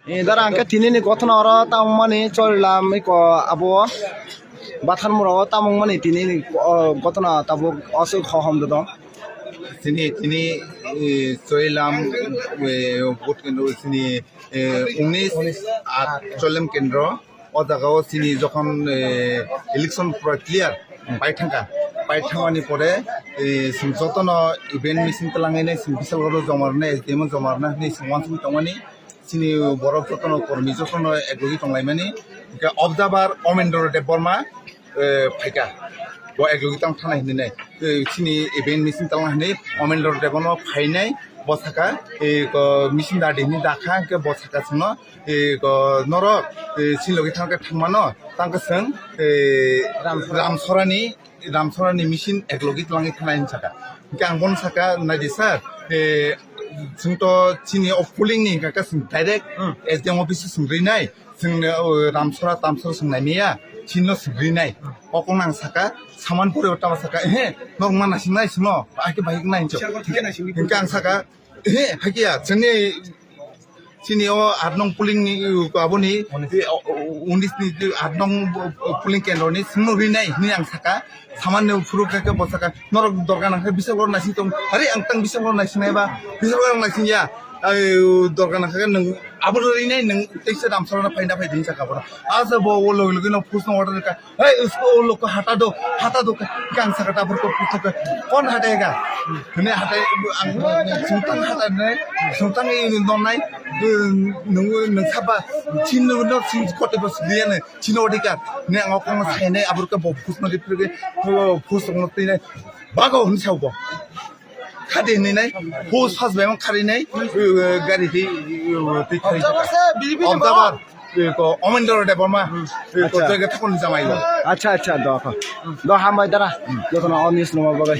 দাঁড়া আঙ্কে তিনি কথা না ওরা তাম মানে চললাম আবো বাথান মরা তামং মানে তিনি ঘটনা তাবো অসুখ হম দো তিনি চৈলাম ভোট কেন্দ্র তিনি 19 চলেম কেন্দ্র ও জায়গাও তিনি যখন ইলেকশন পুরো ক্লিয়ার পাইথাঙ্গানি পরে যতন ইভেন্ট মিছিল তালাঙাইনে বিশালগড় জমারনে এসডিএম জমারনা ওয়ানসুল তমানি তিনি বড় যতন কর্মী যতন একলগি তংলাইমানি অবজার্ভার অমেন্দ্র দেব বর্মা ফাইকা ব একলগি তাং থানাই হিনে তিনি ইভেন্ট মিছিল তালাং হিনে অমেন্দ্র দেবন ফাইনাই বসাকা মিছিল দাদিনি দাখা কে বসাকা সঙ্গ নর সিলগি থাঙ্কা থাংমানো তাঙ্কা সং রামসরানি মিছিল একলগি তালাঙি থানাই সাকা আंबन साका नायदि सार जोंथ' चिनि पुलिंनि काका डाइरेक्ट एसडिएम अफिस सोंग्रिनाय जोंनो रामसरा तामसरा सोंनायनिया चिनो सोंग्रिनाय अकं आं साका सामान परिवर्तन साका नरमा नासिनाय सिनो आके बाइक नायनचो इनका आं साका हाकिया जोंनि चिनि 8 नं पुलिंनि आबोनि 19 8 नं पुलिं केन्द्रनि सोंग्रिनाय नि आं साका सामान्य फुरुखाके बसाका नरक दरगार नाखा बिसागोर नासि दं आरे आं तां बिसागोर नासिनायबा बिसागोर नासिया दरगार नाखा नों आबोरैनाय नों तैसे दामसरना फाइदिं जाखाबो आज बो लोग न पुष्ण ऑर्डर का हे उसको लोग को हटा दो गां साका दाफोरखौ पुस्तक कौन हटाएगा ने हटाय आं सुंतां हटाने सुंतां ननाय नों साबा चिन न चिन कोटे बस दियानो चिन अधिकार ने आं अकं साइने आबोरखौ बो पुष्ण दिफोरखौ पुस्तक नतैनाय बागो हिसाबो खादे नेनाय पोस्ट पास बेम खारिनाय गारि दै अबजार्भार को अमेंद्र देबर्मा को जगह थकन जामाइलो अच्छा अच्छा दो हामबाय दारा जखन अनिस नमा बगाय